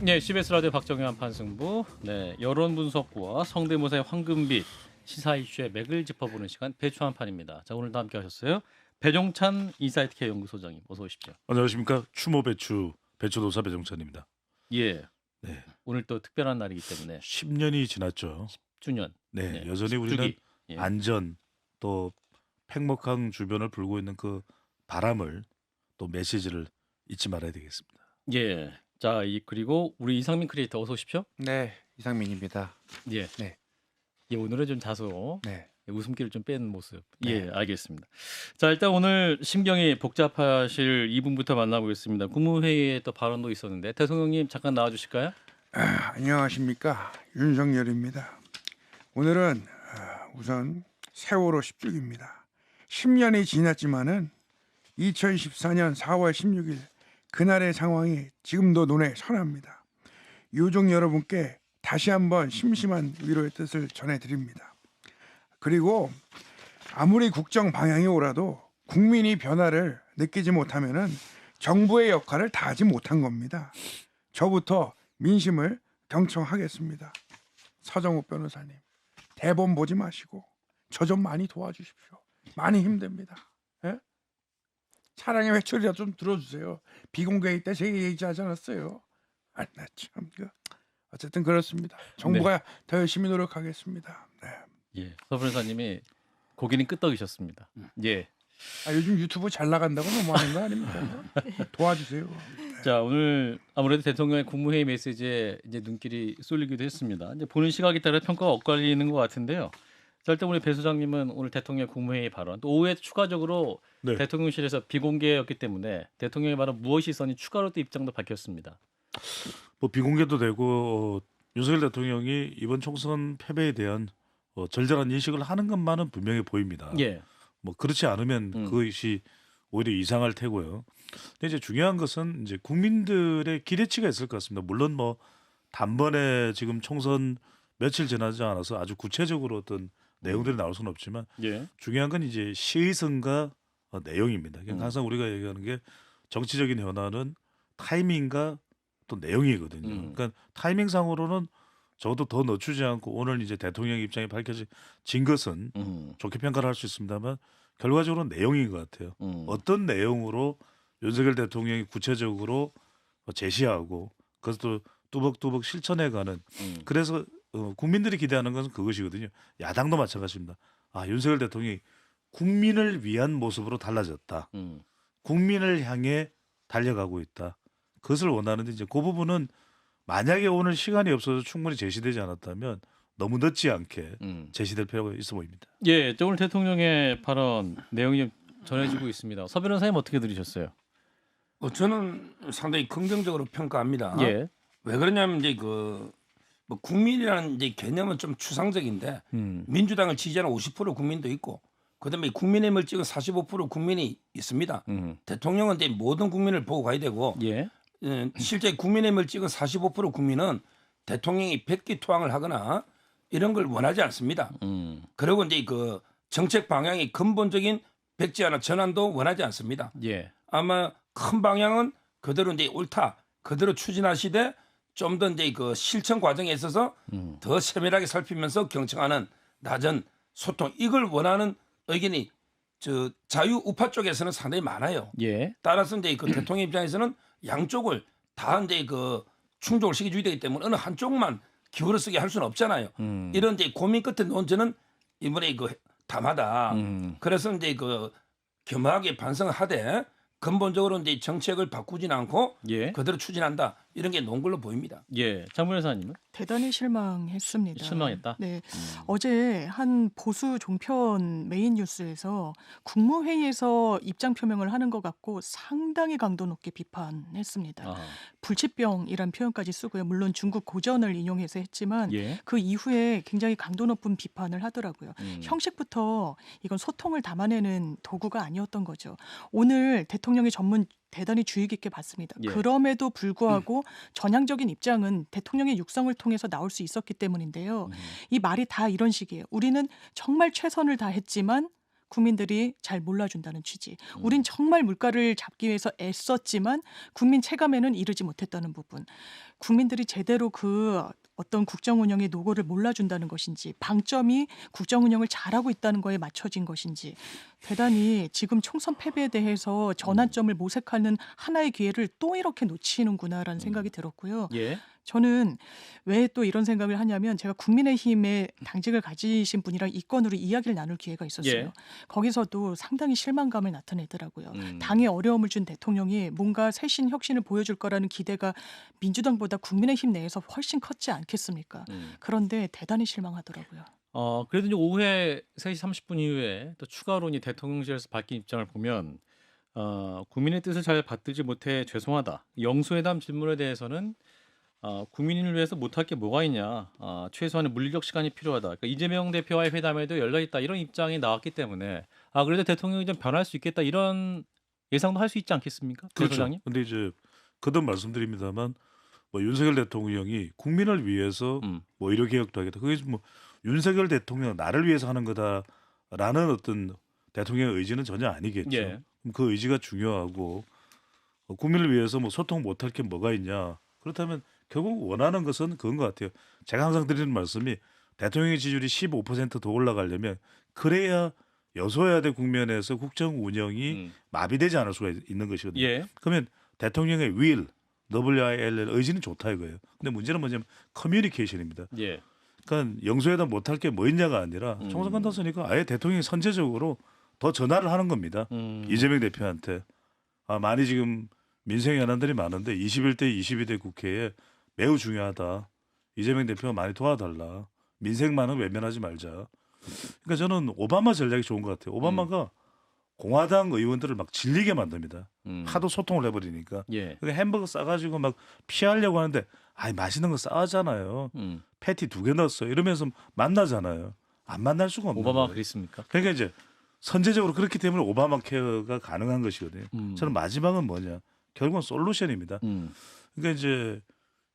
네, CBS 라디오 박정현 판승부. 네, 여론 분석과 성대모사의 황금빛 시사 이슈의 맥을 짚어보는 시간 배추 한 판입니다. 자, 오늘도 함께 하셨어요. 배종찬 인사이트K 연구소장님, 어서 오십시오. 안녕하십니까. 추모 배추 배추도사 배종찬입니다. 예, 네. 오늘 또 특별한 날이기 때문에 10년이 지났죠. 10주년. 네, 네, 여전히 우리는 10주기. 예. 안전 또 팽목항 주변을 불고 있는 그 바람을 또 메시지를 잊지 말아야 되겠습니다. 예. 자, 그리고 우리 이상민 크리에이터 어서 오십시오. 네, 이상민입니다. 예. 네. 예, 오늘은 좀 다소 네. 웃음기를 좀 뺀 모습. 네. 예, 알겠습니다. 자, 일단 오늘 심경이 복잡하실 2분부터 만나보겠습니다. 국무회의에 또 발언도 있었는데 대통령님 잠깐 나와주실까요? 안녕하십니까, 윤석열입니다. 오늘은 우선 세월호 10주기입니다. 10년이 지났지만은 2014년 4월 16일 그날의 상황이 지금도 눈에 선합니다. 유족 여러분께 다시 한번 심심한 위로의 뜻을 전해드립니다. 그리고 아무리 국정 방향이 오라도 국민이 변화를 느끼지 못하면은 정부의 역할을 다하지 못한 겁니다. 저부터 민심을 경청하겠습니다. 서정욱 변호사님, 대본 보지 마시고 저 좀 많이 도와주십시오. 많이 힘듭니다. 예? 사랑의 회초리라도 좀 들어주세요. 비공개회 때 제가 얘기하지 않았어요. 나 참 이거 어쨌든 그렇습니다. 정부가 더 열심히 노력하겠습니다. 네. 예, 서 변호사님이 고기는 끄떡이셨습니다. 예. 요즘 유튜브 잘 나간다고 너무하는 거 아닙니까? 도와주세요. 자, 오늘 아무래도 대통령의 국무회의 메시지에 이제 눈길이 쏠리기도 했습니다. 이제 보는 시각에 따라 평가가 엇갈리는 것 같은데요. 자, 일단 우리 배 소장님은 오늘 대통령 국무회의 발언, 또 오후에 추가적으로 네. 대통령실에서 비공개였기 때문에 대통령의 발언 무엇이 있었니 추가로 또 입장도 밝혔습니다. 뭐 비공개도 되고 윤석열 대통령이 이번 총선 패배에 대한 절절한 인식을 하는 것만은 분명해 보입니다. 예. 뭐 그렇지 않으면 그것이 오히려 이상할 테고요. 근데 이제 중요한 것은 이제 국민들의 기대치가 있을 것 같습니다. 물론 뭐 단번에 지금 총선 며칠 지나지 않아서 아주 구체적으로 어떤 내용들이 나올 수는 없지만 예. 중요한 건 이제 시의성과 내용입니다. 그러니까 항상 우리가 얘기하는 게 정치적인 변화는 타이밍과 또 내용이거든요. 그러니까 타이밍상으로는 적어도 더 늦추지 않고 오늘 이제 대통령 입장이 밝혀진 것은 좋게 평가를 할 수 있습니다만 결과적으로는 내용인 것 같아요. 어떤 내용으로 윤석열 대통령이 구체적으로 제시하고 그것도 뚜벅뚜벅 실천해가는 그래서 국민들이 기대하는 것은 그것이거든요. 야당도 마찬가지입니다. 윤석열 대통령이 국민을 위한 모습으로 달라졌다. 국민을 향해 달려가고 있다. 그것을 원하는데 이제 그 부분은 만약에 오늘 시간이 없어서 충분히 제시되지 않았다면 너무 늦지 않게 제시될 필요가 있어 보입니다. 예, 오늘 대통령의 발언 내용이 좀 전해지고 있습니다. 서 변호사님 어떻게 들으셨어요? 저는 상당히 긍정적으로 평가합니다. 예. 왜 그러냐면 이제 뭐 국민이라는 이제 개념은 좀 추상적인데 민주당을 지지하는 50% 국민도 있고 그다음에 국민의힘을 찍은 45% 국민이 있습니다. 대통령은 이제 모든 국민을 보고 가야 되고 예. 실제 국민의힘을 찍은 45% 국민은 대통령이 백기토항을 하거나 이런 걸 원하지 않습니다. 그리고 이제 그 정책 방향이 근본적인 백지화나 전환도 원하지 않습니다. 예. 아마 큰 방향은 그대로 이제 옳다, 그대로 추진하시되 좀 더 이제 그 실천 과정에 있어서 더 세밀하게 살피면서 경청하는 낮은 소통 이걸 원하는 의견이 자유 우파 쪽에서는 상당히 많아요. 예. 따라서 이제 그 대통령 입장에서는 양쪽을 다 이제 그 충족을 시켜줘야 되기 때문에 어느 한쪽만 기울어 쓰게 할 수는 없잖아요. 이런 이제 고민 끝에 논제는 이번에 그 담하다. 그래서 이제 그 겸허하게 반성하되 근본적으로 이제 정책을 바꾸진 않고 예. 그대로 추진한다. 이런 게 논 걸로 보입니다. 예. 장 변호사님은 대단히 실망했습니다. 실망했다. 네, 어제 한 보수 종편 메인 뉴스에서 국무회의에서 입장 표명을 하는 것 같고 상당히 강도 높게 비판했습니다. 불치병이란 표현까지 쓰고요. 물론 중국 고전을 인용해서 했지만 예. 그 이후에 굉장히 강도 높은 비판을 하더라고요. 형식부터 이건 소통을 담아내는 도구가 아니었던 거죠. 오늘 대통령의 전문 대단히 주의 깊게 봤습니다. 예. 그럼에도 불구하고 전향적인 입장은 대통령의 육성을 통해서 나올 수 있었기 때문인데요. 이 말이 다 이런 식이에요. 우리는 정말 최선을 다했지만 국민들이 잘 몰라준다는 취지. 우린 정말 물가를 잡기 위해서 애썼지만 국민 체감에는 이르지 못했다는 부분. 국민들이 제대로 그 어떤 국정 운영의 노고를 몰라준다는 것인지 방점이 국정 운영을 잘하고 있다는 거에 맞춰진 것인지 대단히 지금 총선 패배에 대해서 전환점을 모색하는 하나의 기회를 또 이렇게 놓치는구나라는 생각이 들었고요. 예. 저는 왜 또 이런 생각을 하냐면 제가 국민의힘에 당직을 가지신 분이랑 이 건으로 이야기를 나눌 기회가 있었어요. 예. 거기서도 상당히 실망감을 나타내더라고요. 음. 당에 어려움을 준 대통령이 뭔가 쇄신 혁신을 보여줄 거라는 기대가 민주당보다 국민의힘 내에서 훨씬 컸지 않겠습니까? 그런데 대단히 실망하더라고요. 그래도 이제 오후에 3시 30분 이후에 또 추가로 이 대통령실에서 밝힌 입장을 보면 국민의 뜻을 잘 받들지 못해 죄송하다. 영수회담 질문에 대해서는 국민을 위해서 못할 게 뭐가 있냐. 최소한의 물리적 시간이 필요하다. 그러니까 이재명 대표와의 회담에도 연락이 있다. 이런 입장이 나왔기 때문에 그래도 대통령이 좀 변할 수 있겠다. 이런 예상도 할 수 있지 않겠습니까? 그렇죠. 소장님? 근데 이제 거듭 말씀드립니다만 뭐 윤석열 대통령이 국민을 위해서 뭐 의료 개혁도 하겠다. 그게 뭐 윤석열 대통령 나를 위해서 하는 거다라는 어떤 대통령의 의지는 전혀 아니겠죠. 예. 그럼 그 의지가 중요하고 국민을 위해서 뭐 소통 못할 게 뭐가 있냐. 그렇다면 결국 원하는 것은 그건 것 같아요. 제가 항상 드리는 말씀이 대통령의 지지율이 15%더 올라가려면 그래야 여소야대 국면에서 국정 운영이 마비되지 않을 수가 있는 것이거든요. 예. 그러면 대통령의 will, WILL 의지는 좋다 이거예요. 근데 문제는 뭐냐면 커뮤니케이션입니다. 예. 그러니까 영수회담 못할 게 뭐 있냐가 아니라 총선 끝났으니까 아예 대통령이 선제적으로 더 전화를 하는 겁니다. 이재명 대표한테 많이 지금 민생 현안들이 많은데 21대 22대 국회에 매우 중요하다. 이재명 대표가 많이 도와달라. 민생만은 외면하지 말자. 그러니까 저는 오바마 전략이 좋은 것 같아요. 오바마가 공화당 의원들을 막 질리게 만듭니다. 하도 소통을 해버리니까. 예. 그러니까 햄버거 싸가지고 막 피하려고 하는데 맛있는 거 싸잖아요. 패티 2개 넣었어요. 이러면서 만나잖아요. 안 만날 수가 없는 오바마가 거예요. 그랬습니까? 그러니까 이제 선제적으로 그렇기 때문에 오바마 케어가 가능한 것이거든요. 저는 마지막은 뭐냐. 결국은 솔루션입니다. 그러니까 이제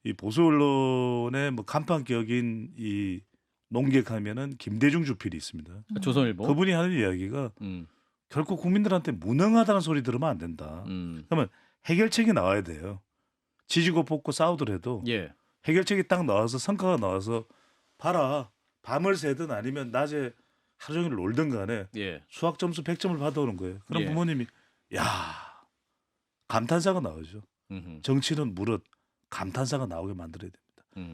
이 보수 언론의 뭐 간판격인 이 농객하면은 김대중 주필이 있습니다. 조선일보. 그분이 하는 이야기가 결국 국민들한테 무능하다는 소리 들으면 안 된다. 그러면 해결책이 나와야 돼요. 지지고 볶고 싸우더라도 예. 해결책이 딱 나와서 성과가 나와서 봐라. 밤을 새든 아니면 낮에 하루 종일 놀든 간에 예. 수학 점수 100점을 받아오는 거예요. 그럼 예. 부모님이 야 감탄사가 나오죠. 정치는 무릇 감탄사가 나오게 만들어야 됩니다.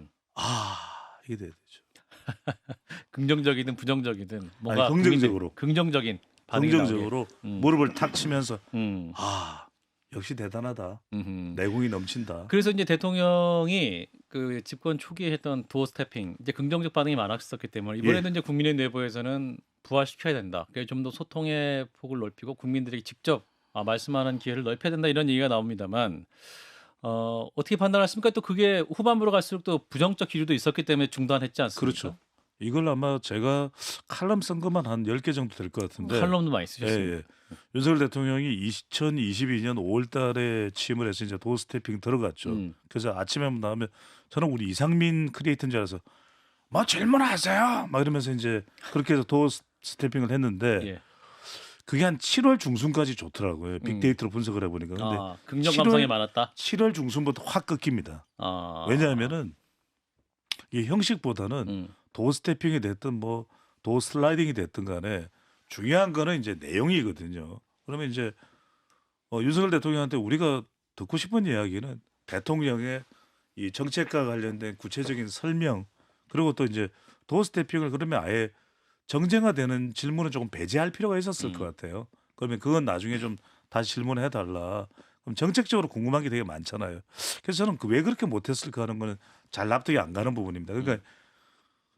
이게 돼야 되죠. 긍정적이든 부정적이든 뭔가 긍정적으로. 긍정적인 반응이 긍정적으로 무릎을 탁 치면서 나오게. 역시 대단하다. 내공이 넘친다. 그래서 이제 대통령이 그 집권 초기에 했던 도어 스태핑 이제 긍정적 반응이 많았었기 때문에 이번에도 이제 국민의 내부에서는 부활시켜야 된다. 그래서 좀 더 소통의 폭을 넓히고 국민들에게 직접 말씀하는 기회를 넓혀야 된다 이런 얘기가 나옵니다만 어떻게 판단하십니까? 또 그게 후반부로 갈수록 또 부정적 기류도 있었기 때문에 중단했지 않습니까? 그렇죠. 이걸 아마 제가 칼럼 쓴 것만 한 10개 정도 될 것 같은데. 칼럼도 많이 쓰셨습니다. 예. 윤석열 대통령이 2022년 5월 달에 취임을 해서 이제 도어 스태핑 들어갔죠. 그래서 아침에 나오면 저는 우리 이상민 크리에이터인 줄 알아서 뭐 질문하세요. 막 이러면서 이제 그렇게 해서 도어 스태핑을 했는데 예. 그게 한 7월 중순까지 좋더라고요. 빅데이터로 분석을 해보니까. 근데 긍정 감성이 7월 많았다. 7월 중순부터 확 꺾입니다. 왜냐하면은 이 형식보다는 도어 스태핑이 됐든 뭐 도어 슬라이딩이 됐든 간에 중요한 거는 이제 내용이거든요. 그러면 이제 윤석열 대통령한테 우리가 듣고 싶은 이야기는 대통령의 이 정책과 관련된 구체적인 설명 그리고 또 이제 도어 스태핑을 그러면 아예 정쟁화되는 질문은 조금 배제할 필요가 있었을 것 같아요. 그러면 그건 나중에 좀 다시 질문해 달라. 그럼 정책적으로 궁금한 게 되게 많잖아요. 그래서 저는 왜 그렇게 못했을까 하는 거는 잘 납득이 안 가는 부분입니다. 그러니까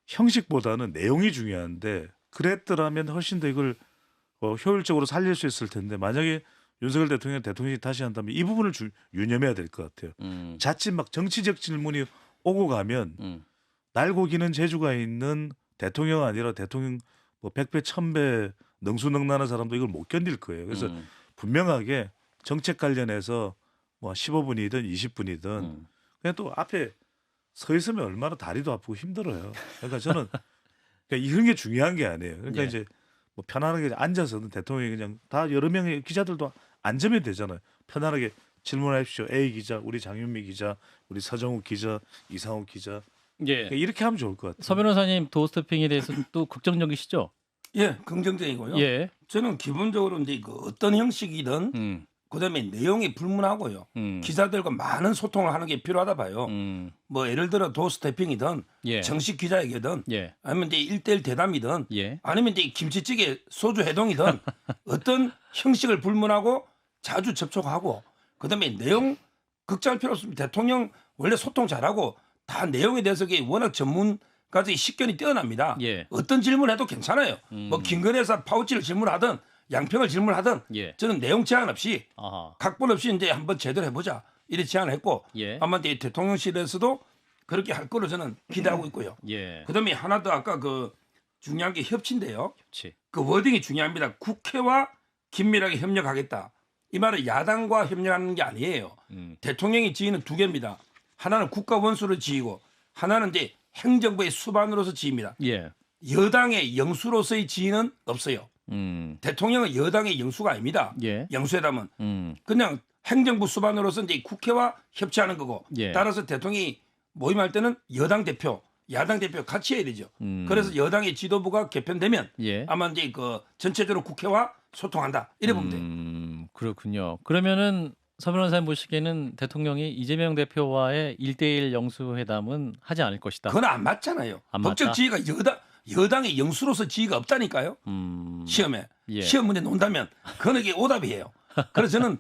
형식보다는 내용이 중요한데 그랬더라면 훨씬 더 이걸 효율적으로 살릴 수 있을 텐데 만약에 윤석열 대통령이 다시 한다면 이 부분을 유념해야 될 것 같아요. 자칫 막 정치적 질문이 오고 가면 날고기는 재주가 있는 대통령 아니라 대통령 뭐 100배 1000배 능수능란한 사람도 이걸 못 견딜 거예요. 그래서 분명하게 정책 관련해서 뭐 15분이든 20분이든 그냥 또 앞에 서 있으면 얼마나 다리도 아프고 힘들어요. 그러니까 저는 그러니까 이런 게 중요한 게 아니에요. 그러니까 이제 뭐 편안하게 앉아서는 대통령이 그냥 다 여러 명의 기자들도 앉으면 되잖아요. 편안하게 질문하십시오. A 기자, 우리 장윤미 기자, 우리 서정욱 기자, 이상욱 기자. 예. 이렇게 하면 좋을 것 같아요. 서 변호사님 도어스태핑에 대해서 또 긍정적이시죠? 예, 긍정적이고요. 예. 저는 기본적으로 이제 그 어떤 형식이든 그다음에 내용이 불문하고요. 기자들과 많은 소통을 하는 게 필요하다 봐요. 뭐 예를 들어 도스태핑이든 예. 정식 기자에게든 예. 아니면 이제 1대1 대담이든 예. 아니면 이제 김치찌개 소주 해동이든 어떤 형식을 불문하고 자주 접촉하고 그다음에 내용 걱정할 필요 없습니다. 대통령 원래 소통 잘하고 다 내용에 대해서 워낙 전문가들이 식견이 뛰어납니다. 예. 어떤 질문해도 괜찮아요. 뭐 김건희에서 파우치를 질문하든 양평을 질문하든 예. 저는 내용 제한 없이 아하. 각본 없이 이제 한번 제대로 해보자 이렇게 제안을 했고 예. 아마 이제 대통령실에서도 그렇게 할 거로 저는 기대하고 있고요. 예. 그다음에 하나 더 아까 그 중요한 게 협치인데요. 그렇지. 그 워딩이 중요합니다. 국회와 긴밀하게 협력하겠다. 이 말은 야당과 협력하는 게 아니에요. 대통령이 지휘는 두 개입니다. 하나는 국가 원수로 지휘고 하나는 이제 행정부의 수반으로서 지휘입니다. 예. 여당의 영수로서의 지휘는 없어요. 대통령은 여당의 영수가 아닙니다. 예. 영수회담은 그냥 행정부 수반으로서 이제 국회와 협치하는 거고 예. 따라서 대통령이 모임할 때는 여당 대표, 야당 대표 같이 해야 되죠. 그래서 여당의 지도부가 개편되면 예. 아마 이제 그 전체적으로 국회와 소통한다 이래 보면 돼요. 그렇군요. 그러면은 서 변호사님 보시기에는 대통령이 이재명 대표와의 1대1 영수회담은 하지 않을 것이다. 그건 안 맞잖아요. 안 법적 맞다? 지위가 여당의 영수로서 지위가 없다니까요. 시험에 예. 시험 문제 논다면 그건 이게 오답이에요. 그래서 저는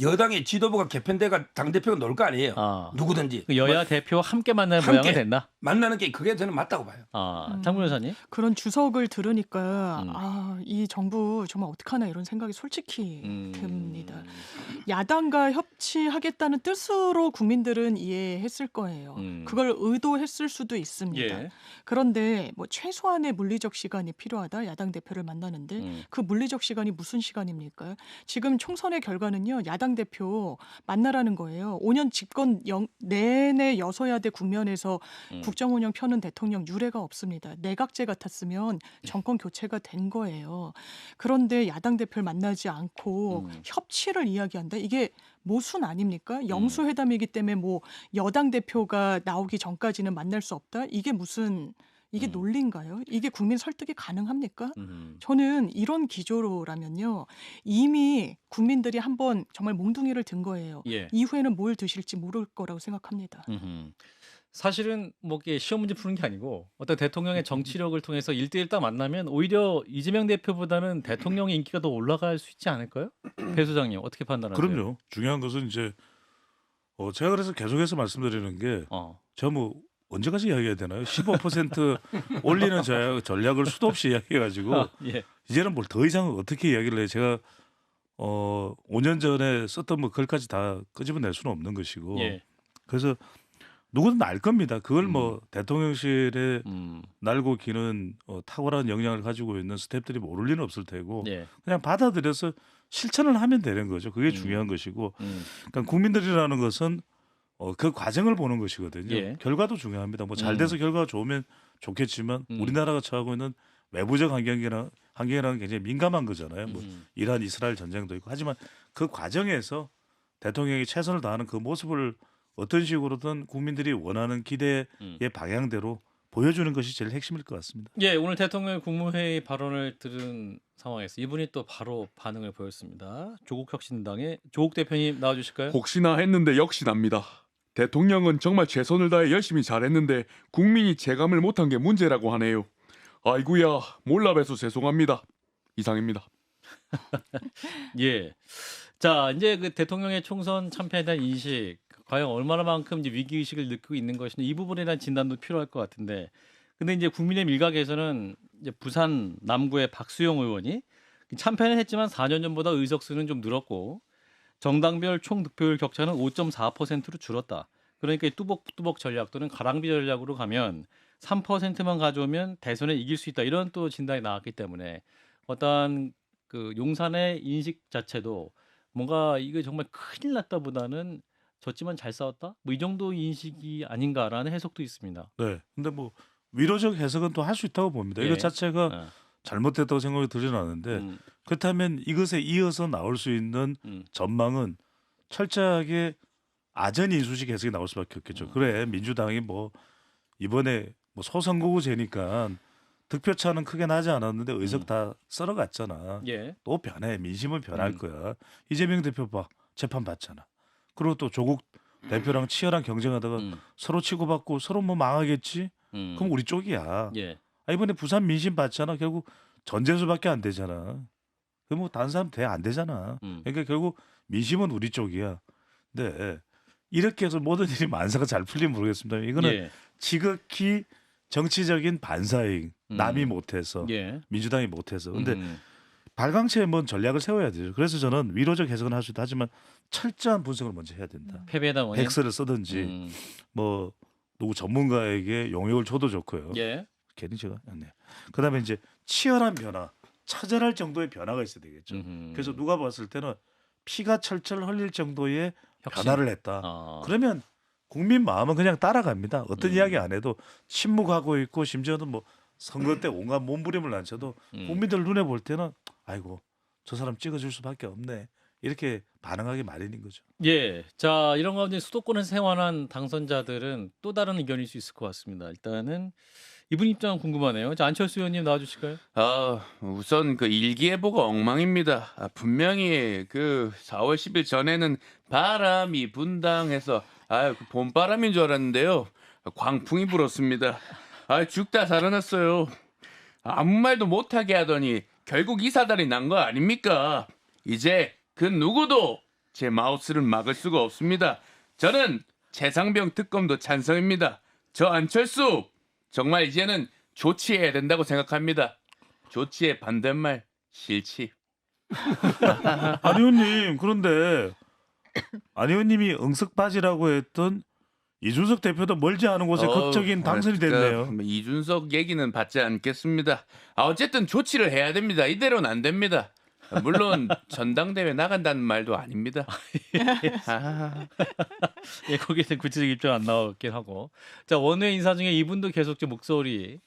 여당의 지도부가 개편돼가 당 대표가 놀 거 아니에요. 아. 누구든지 그 여야 대표 함께 만나는 함께. 모양은 됐나? 만나는 게 그게 저는 맞다고 봐요. 아, 장 변호사님. 그런 주석을 들으니까 음. 이 정부 정말 어떡하나 이런 생각이 솔직히 음. 듭니다. 야당과 협치하겠다는 뜻으로 국민들은 이해했을 거예요. 그걸 의도했을 수도 있습니다. 예. 그런데 뭐 최소한의 물리적 시간이 필요하다. 야당 대표를 만나는데 그 물리적 시간이 무슨 시간입니까? 지금 총선의 결과는요. 야당 대표 만나라는 거예요. 5년 집권 내내 여서야대 국면에서 국정운영 펴는 대통령 유례가 없습니다. 내각제 같았으면 정권 교체가 된 거예요. 그런데 야당 대표를 만나지 않고 협치를 이야기한다. 이게 모순 아닙니까? 영수회담이기 때문에 뭐 여당 대표가 나오기 전까지는 만날 수 없다. 이게 논리인가요? 이게 국민 설득이 가능합니까? 저는 이런 기조로라면요. 이미 국민들이 한번 정말 몽둥이를 든 거예요. 예. 이후에는 뭘 드실지 모를 거라고 생각합니다. 사실은 뭐 이게 시험 문제 푸는 게 아니고 어떤 대통령의 정치력을 통해서 1대1 딱 만나면 오히려 이재명 대표보다는 대통령의 인기가 더 올라갈 수 있지 않을까요? 배 소장님 어떻게 판단하세요? 그럼요. 중요한 것은 이제 제가 그래서 계속해서 말씀드리는 게 제가 뭐 언제까지 이야기해야 되나요? 15% 올리는 전략을 수도 없이 이야기해가지고 예. 이제는 뭘 더 이상 어떻게 이야기를 해요? 제가 5년 전에 썼던 뭐 글까지 다 끄집어낼 수는 없는 것이고 예. 그래서 누구든 알 겁니다. 그걸 뭐 대통령실에 날고 기는 탁월한 역량을 가지고 있는 스태프들이 모를 리는 없을 테고 예. 그냥 받아들여서 실천을 하면 되는 거죠. 그게 중요한 것이고 그러니까 국민들이라는 것은 그 과정을 보는 것이거든요. 예. 결과도 중요합니다. 뭐 잘 돼서 결과가 좋으면 좋겠지만 우리나라가 처하고 있는 외부적 환경이라는 굉장히 민감한 거잖아요. 뭐 이란 이스라엘 전쟁도 있고 하지만 그 과정에서 대통령이 최선을 다하는 그 모습을 어떤 식으로든 국민들이 원하는 기대의 방향대로 보여주는 것이 제일 핵심일 것 같습니다. 예, 오늘 대통령 국무회의 발언을 들은 상황에서 이분이 또 바로 반응을 보였습니다. 조국혁신당의 조국 대표님 나와주실까요? 혹시나 했는데 역시납니다. 대통령은 정말 최선을 다해 열심히 잘했는데 국민이 체감을 못한 게 문제라고 하네요. 아이구야 몰라 봬서 죄송합니다. 이상입니다. 예. 자, 이제 그 대통령의 총선 참패에 대한 인식 과연 얼마나만큼 이제 위기 의식을 느끼고 있는 것인지 이 부분에 대한 진단도 필요할 것 같은데, 근데 이제 국민의힘 일각에서는 이제 부산 남구의 박수영 의원이 참패는 했지만 4년 전보다 의석수는 좀 늘었고 정당별 총 득표율 격차는 5.4%로 줄었다. 그러니까 이 뚜벅뚜벅 전략 또는 가랑비 전략으로 가면 3%만 가져오면 대선에 이길 수 있다. 이런 또 진단이 나왔기 때문에 어떤 그 용산의 인식 자체도 뭔가 이거 정말 큰일 났다보다는 졌지만 잘 싸웠다? 뭐 이 정도 인식이 아닌가라는 해석도 있습니다. 네. 근데 뭐 위로적 해석은 또 할 수 있다고 봅니다. 예. 이것 자체가 잘못됐다고 생각이 들지는 않는데 그렇다면 이것에 이어서 나올 수 있는 전망은 철저하게 아전 인수식 해석이 나올 수밖에 없겠죠. 그래 민주당이 뭐 이번에 뭐 소선거구제니까 득표차는 크게 나지 않았는데 의석 다 썰어갔잖아. 예. 또 변해. 민심은 변할 거야. 이재명 대표 봐. 재판 받잖아. 그리고 또 조국 대표랑 치열한 경쟁하다가 서로 치고받고 서로 뭐 망하겠지? 그럼 우리 쪽이야. 예. 이번에 부산 민심 봤잖아. 결국 전재수밖에 안 되잖아. 그 뭐 다른 사람 돼 안 되잖아. 그러니까 결국 민심은 우리 쪽이야. 근데 이렇게 해서 모든 일이 만사가 잘 풀리면 모르겠습니다. 이거는 예. 지극히 정치적인 반사이익. 남이 못해서 예. 민주당이 못해서. 근데 발광체에 뭔 전략을 세워야 되죠. 그래서 저는 위로적 해석은 할 수도 하지만 철저한 분석을 먼저 해야 된다. 패배다 원인. 팩스를 쓰든지 뭐 누구 전문가에게 용역을 줘도 좋고요. 예. 괜히 제가 네. 그다음에 이제 치열한 변화, 차별할 정도의 변화가 있어야 되겠죠. 그래서 누가 봤을 때는 피가 철철 흘릴 정도의 혁신. 변화를 했다. 그러면 국민 마음은 그냥 따라갑니다. 어떤 이야기 안 해도 침묵하고 있고 심지어는 뭐 선거 때 온갖 몸부림을 안 쳐도 국민들 눈에 볼 때는 아이고 저 사람 찍어줄 수밖에 없네. 이렇게 반응하기 마련인 거죠. 예. 자, 이런 가운데 수도권에서 생활한 당선자들은 또 다른 의견일 수 있을 것 같습니다. 일단은 이분 입장은 궁금하네요. 자, 안철수 의원님 나와주실까요? 우선 그 일기예보가 엉망입니다. 분명히 그 4월 10일 전에는 바람이 분당해서 그 봄바람인 줄 알았는데요. 광풍이 불었습니다. 죽다 살아났어요. 아무 말도 못하게 하더니 결국 이 사달이 난 거 아닙니까? 이제 그 누구도 제 마우스를 막을 수가 없습니다. 저는 최상병 특검도 찬성입니다. 저 안철수 정말 이제는 조치해야 된다고 생각합니다. 조치의 반대말 싫지. 안 의원님 그런데 안 의원님이 응석바지라고 했던 이준석 대표도 멀지 않은 곳에 극적인 당선이 됐네요. 이준석 얘기는 받지 않겠습니다. 어쨌든 조치를 해야 됩니다. 이대로는 안 됩니다. 물론 전당대회 나간다는 말도 아닙니다. 예, 거기에 대한 구체적 입장 안 나왔긴 하고. 자, 원외 인사 중에 이분도 계속 좀 목소리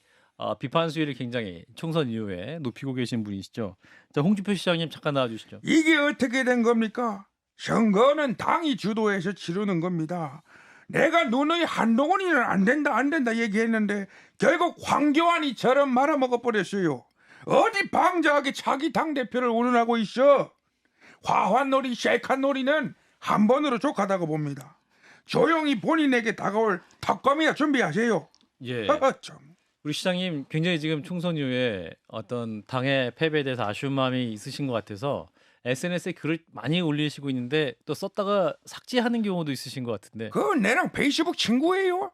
비판 수위를 굉장히 총선 이후에 높이고 계신 분이시죠. 자, 홍준표 시장님 잠깐 나와주시죠. 이게 어떻게 된 겁니까? 선거는 당이 주도해서 치르는 겁니다. 내가 누누이 한동훈이는 안 된다 얘기했는데 결국 황교안이 저런 말아먹어 버렸어요. 어디 방자하게 자기 당대표를 운운하고 있어. 화환놀이 쉐이칸놀이는 한 번으로 족하다고 봅니다. 조용히 본인에게 다가올 턱검이나 준비하세요. 예. 참. 우리 시장님 굉장히 지금 총선 이후에 어떤 당의 패배에 대해서 아쉬운 마음이 있으신 것 같아서 SNS에 글을 많이 올리시고 있는데 또 썼다가 삭제하는 경우도 있으신 것 같은데 그건 내랑 페이스북 친구예요.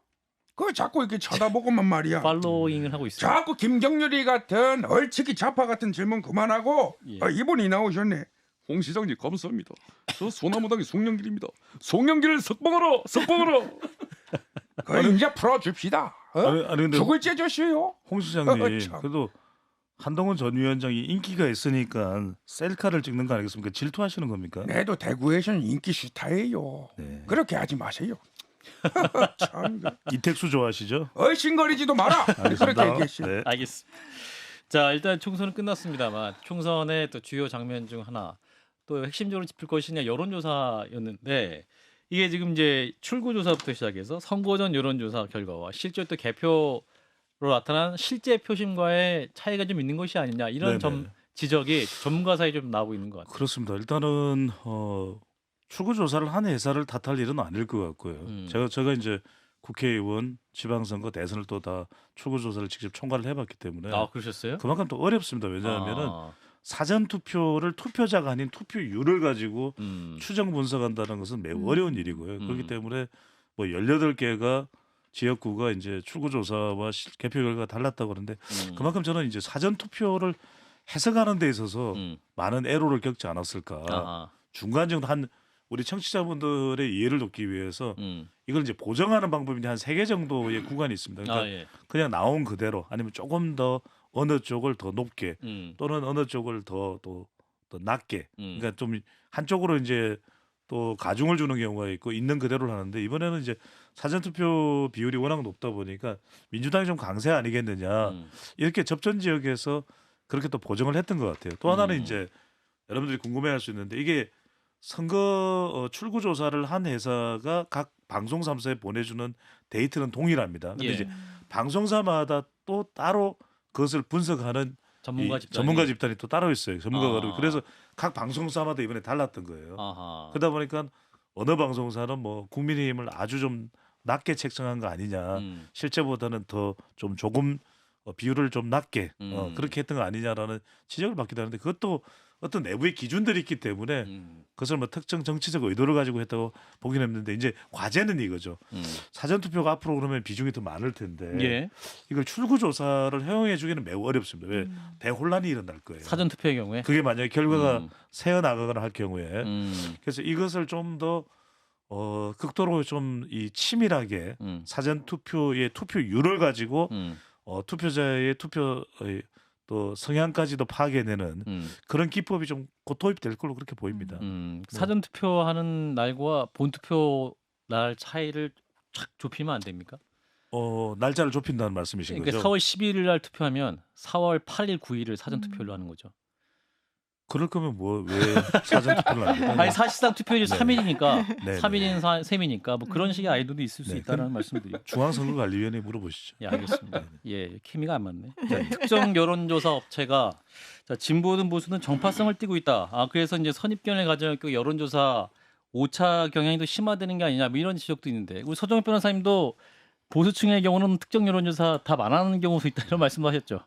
그거 자꾸 이렇게 쳐다보고만 말이야. 팔로잉을 하고 있어요. 자꾸 김경률이 같은 얼치기 좌파 같은 질문 그만하고. 예. 이분이 나오셨네. 홍 시장님 감사합니다. 저 소나무당의 송영길입니다. 송영길을 석방하라. 그 이제 풀어줍시다. 아니 근데 죽을 째줬어요. 홍 시장님 참. 그래도 한동훈 전 위원장이 인기가 있으니까 셀카를 찍는 거 아니겠습니까? 질투하시는 겁니까? 내도 대구에서는 인기 스타예요. 네. 그렇게 하지 마세요. 참, 이택수 좋아하시죠? 얼씬거리지도 마라. 그렇게 얘기했어요. 네. 알겠습니다. 자, 일단 총선은 끝났습니다만 총선의 또 주요 장면 중 하나 또 핵심적으로 짚을 것이냐 여론조사였는데 이게 지금 이제 출구조사부터 시작해서 선거 전 여론조사 결과와 실제 또 개표로 나타난 실제 표심과의 차이가 좀 있는 것이 아니냐 이런 네네. 지적이 전문가 사이에 좀 나오고 있는 것 같아요. 그렇습니다. 일단은 출구 조사를 한 회사를 탓할 일은 아닐 것 같고요. 제가 이제 국회의원, 지방선거, 대선을 또 다 출구 조사를 직접 총괄을 해봤기 때문에 그러셨어요? 그만큼 또 어렵습니다. 왜냐하면은 사전 투표를 투표자가 아닌 투표율을 가지고 추정 분석한다는 것은 매우 어려운 일이고요. 그렇기 때문에 뭐 18개가 지역구가 이제 출구 조사와 개표 결과가 달랐다고 그러는데 그만큼 저는 이제 사전 투표를 해석하는 데 있어서 많은 애로를 겪지 않았을까. 중간 정도 한 우리 청취자분들의 이해를 돕기 위해서 이걸 이제 보정하는 방법이 한 3개 정도의 구간이 있습니다. 그러니까 예. 그냥 나온 그대로 아니면 조금 더 어느 쪽을 더 높게 또는 어느 쪽을 더 낮게 그러니까 좀 한쪽으로 이제 또 가중을 주는 경우가 있고 있는 그대로를 하는데 이번에는 이제 사전투표 비율이 워낙 높다 보니까 민주당이 좀 강세 아니겠느냐 이렇게 접전 지역에서 그렇게 또 보정을 했던 것 같아요. 또 하나는 이제 여러분들이 궁금해할 수 있는데 이게 선거 출구 조사를 한 회사가 각 방송 3사에 보내주는 데이터는 동일합니다. 근데 예. 이제 방송사마다 또 따로 그것을 분석하는 전문가 집단이 또 따로 있어요. 전문가가. 그래서 각 방송사마다 이번에 달랐던 거예요. 아하. 그러다 보니까 어느 방송사는 뭐 국민의힘을 아주 좀 낮게 책정한 거 아니냐. 실제보다는 더 좀 조금 비율을 좀 낮게 그렇게 했던 거 아니냐라는 지적을 받기도 하는데 그것도 어떤 내부의 기준들이 있기 때문에 그것을 뭐 특정 정치적 의도를 가지고 했다고 보기는 힘든데 이제 과제는 이거죠. 사전 투표가 앞으로 그러면 비중이 더 많을 텐데 예. 이걸 출구 조사를 허용해 주기는 매우 어렵습니다. 왜 대혼란이 일어날 거예요. 사전 투표의 경우에. 그게 만약에 결과가 새어 나가거나 할 경우에 그래서 이것을 좀 더 극도로 좀 이 치밀하게 사전 투표의 투표율을 가지고 투표자의 투표의 또 성향까지도 파악해내는 그런 기법이 좀 곧 도입될 걸로 그렇게 보입니다. 사전 투표하는 날과 본 투표 날 차이를 쫙 좁히면 안 됩니까? 날짜를 좁힌다는 말씀이신 그러니까 거죠? 4월 11일 날 투표하면 4월 8일, 9일을 사전 투표로 하는 거죠. 그럴 거면 뭐 왜 사전 투표를 합니까? 아니 사실상 투표율이 네. 3일이니까 네, 3일인 셈이니까 뭐 그런 식의 아이디어도 있을 수 네, 있다는 말씀드리죠. 중앙선거관리위원회에 물어보시죠. 예, 알겠습니다. 예, 케미가 안 맞네. 자, 특정 여론조사 업체가 자, 진보든 보수든 정파성을 띠고 있다. 그래서 이제 선입견을 가져서 여론조사 오차 경향이 더 심화되는 게 아니냐, 뭐 이런 지적도 있는데 우리 서정엽 변호사님도 보수층의 경우는 특정 여론조사 답 안 하는 경우도 있다 이런 말씀도 하셨죠.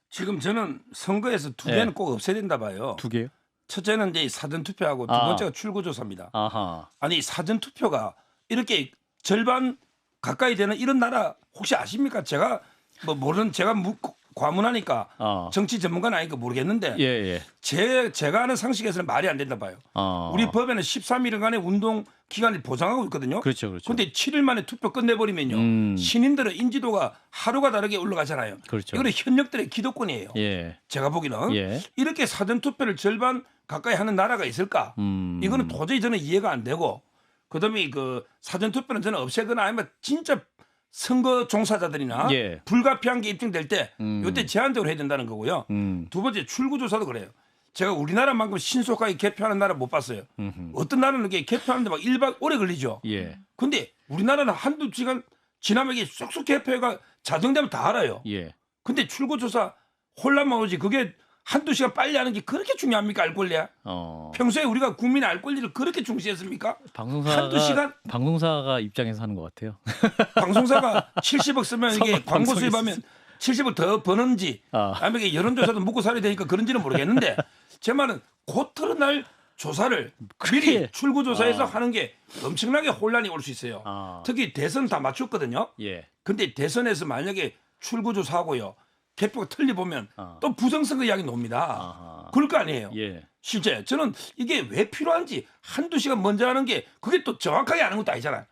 지금 저는 선거에서 두 개는 꼭 없애야 된다 봐요. 두 개요? 첫째는 이제 사전 투표하고 두 번째가 출구 조사입니다. 아하. 아니 사전 투표가 이렇게 절반 가까이 되는 이런 나라 혹시 아십니까? 제가 뭐 모르는 제가 과문하니까 정치 전문가는 아니니까 모르겠는데 예. 제가 아는 상식에서는 말이 안 된다 봐요. 우리 법에는 13일간의 운동 기간을 보장하고 있거든요. 그렇죠. 그런데 7일 만에 투표 끝내버리면요. 신인들의 인지도가 하루가 다르게 올라가잖아요. 그렇죠. 이거는 현역들의 기득권이에요. 예. 제가 보기는 예. 이렇게 사전 투표를 절반 가까이 하는 나라가 있을까? 이거는 도저히 저는 이해가 안 되고 그다음에 그 사전 투표는 저는 없애거나 아니면 진짜 선거 종사자들이나 예. 불가피한 게 입증될 때 이때 제한적으로 해야 된다는 거고요. 두 번째 출구조사도 그래요. 제가 우리나라만큼 신속하게 개표하는 나라 못 봤어요. 어떤 나라는 이게 개표하는데 막 1박 오래 걸리죠. 예. 근데 우리나라는 한두 시간 지나면 이게 쏙쏙 개표가 자정되면 다 알아요. 예. 근데 출구조사 혼란만 오지 그게 한두 시간 빨리 하는 게 그렇게 중요합니까? 알 권리야? 평소에 우리가 국민의 알 권리를 그렇게 중시했습니까? 한두 시간? 방송사가 입장에서 하는 것 같아요. 방송사가 70억 쓰면 이게 광고 수입하면 70억 더 버는지 아니면 이게 여론조사도 묵고 살아야 되니까 그런지는 모르겠는데 제 말은 곧 틀어날 조사를 미리 출구조사에서 하는 게 엄청나게 혼란이 올 수 있어요. 특히 대선 다 맞췄거든요. 예. 근데 대선에서 만약에 출구조사하고요. 개표가 틀려보면 또 부정선거 이야기 나옵니다. 그럴 거 아니에요. 예. 실제 저는 이게 왜 필요한지 한두 시간 먼저 하는 게 그게 또 정확하게 아는 것도 아니잖아요.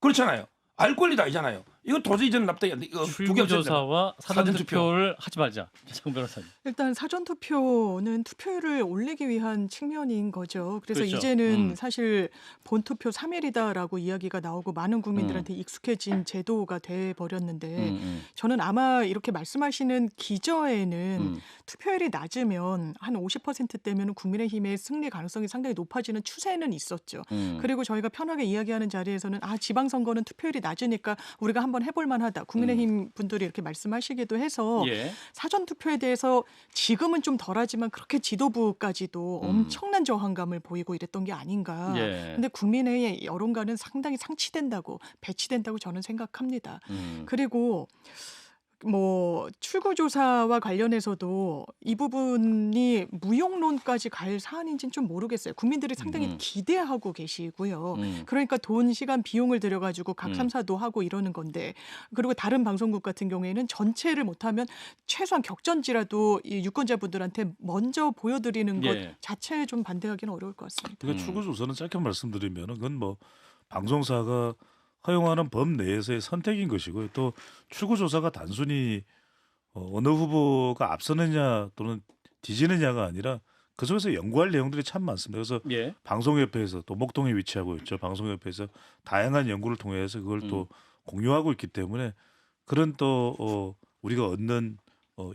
그렇잖아요. 알 권리도 아니잖아요. 이거 도저히 저는 납득이 안 돼. 이거 출구조사와 사전투표를 하지 말자. 정 변호사님. 일단 사전투표는 투표율을 올리기 위한 측면인 거죠. 그래서 그렇죠. 이제는 사실 본투표 3일이다라고 이야기가 나오고 많은 국민들한테 익숙해진 제도가 돼버렸는데 저는 아마 이렇게 말씀하시는 기저에는 투표율이 낮으면 한 50%대면 국민의힘의 승리 가능성이 상당히 높아지는 추세는 있었죠. 그리고 저희가 편하게 이야기하는 자리에서는 지방선거는 투표율이 낮으니까 우리가 한번 해볼 만하다. 국민의힘 분들이 이렇게 말씀하시기도 해서 사전투표에 대해서 지금은 좀 덜하지만 그렇게 지도부까지도 엄청난 저항감을 보이고 이랬던 게 아닌가. 근데 국민의 여론과는 상당히 상치된다고 배치된다고 저는 생각합니다. 그리고 뭐 출구조사와 관련해서도 이 부분이 무용론까지 갈 사안인지는 좀 모르겠어요. 국민들이 상당히 기대하고 계시고요. 그러니까 돈, 시간, 비용을 들여가지고 각 3사도 하고 이러는 건데 그리고 다른 방송국 같은 경우에는 전체를 못하면 최소한 격전지라도 이 유권자분들한테 먼저 보여드리는 것 자체에 좀 반대하기는 어려울 것 같습니다. 그러니까 출구조사는 짧게 말씀드리면 그건 뭐 방송사가 허용하는 법 내에서의 선택인 것이고요. 또 출구조사가 단순히 어느 후보가 앞서느냐 또는 뒤지느냐가 아니라 그 속에서 연구할 내용들이 참 많습니다. 그래서 방송협회에서 또 목동에 위치하고 있죠. 방송협회에서 다양한 연구를 통해서 그걸 또 공유하고 있기 때문에 그런 또 우리가 얻는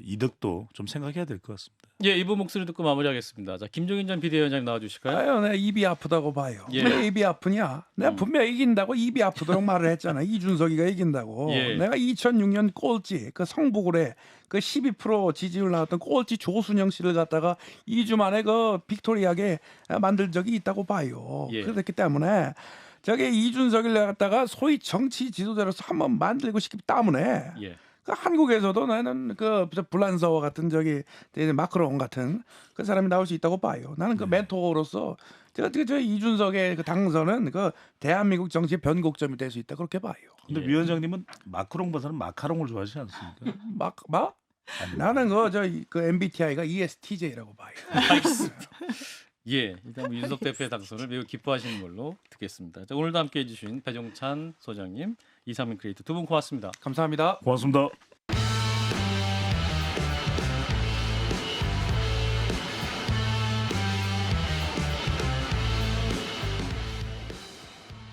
이득도 좀 생각해야 될 것 같습니다. 예, 이분 목소리 듣고 마무리하겠습니다. 자, 김종인 전 비대위원장 나와주실까요? 아유, 내가 입이 아프다고 봐요. 예. 왜 입이 아프냐? 내가 분명히 이긴다고 입이 아프도록 말을 했잖아. 이준석이가 이긴다고. 예. 내가 2006년 꼴찌 그 성북을에 그 12% 지지율 나왔던 꼴찌 조순영 씨를 갖다가 2주 만에 그 빅토리하게 만들 적이 있다고 봐요. 예. 그렇기 때문에 저게 이준석을 갖다가 소위 정치 지도자로서 한번 만들고 싶기 때문에 예. 그 한국에서도 나는 그 불란서와 같은 저기 마크롱 같은 그 사람이 나올 수 있다고 봐요. 나는 그 멘토로서 저 이준석의 그 당선은 그 대한민국 정치의 변곡점이 될 수 있다 그렇게 봐요. 근데 예. 위원장님은 마크롱보다는 마카롱을 좋아하시지 않습니까? 막 나는 그 MBTI가 ESTJ라고 봐요. 알겠습니다. 예, 일단 윤석 대표의 당선을 매우 기뻐하시는 걸로 듣겠습니다. 자, 오늘도 함께해 주신 배종찬 소장님, 이상민 크리에이터 두 분 고맙습니다. 감사합니다. 고맙습니다.